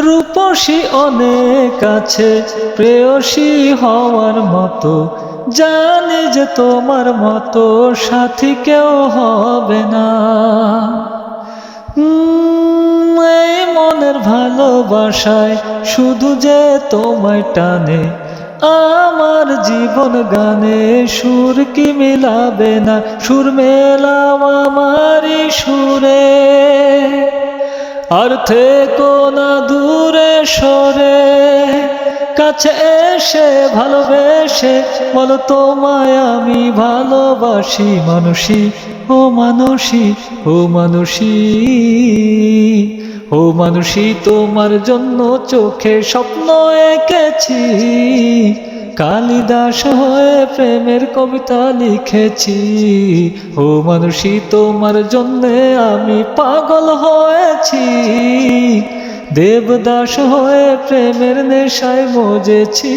রূপসী অনেক আছে প্রেয়সী হওয়ার মতো, জানি যে তোমার মতো সাথী কেউ হবে না। এই মনের ভালোবাসায় শুধু যে তোমায় টানে, আমার জীবন গানে সুর কি মিলাবে না? সুর মেলাও আমারই সুরে, আর থেকো না দূরে সরে। কাছে এসে ভালোবেসে বলো তোমায় আমি ভালোবাসি। মানুষী ও মানুষী, ও মানুষী, ও মানুষী, তোমার জন্য চোখে স্বপ্ন এঁকেছি। কালিদাস হয়ে প্রেমের কবিতা লিখেছি। ও মানুষী, তোমার জন্যে আমি পাগল হয়েছি। দেবদাস হয়ে প্রেমের নেশায় মজেছি।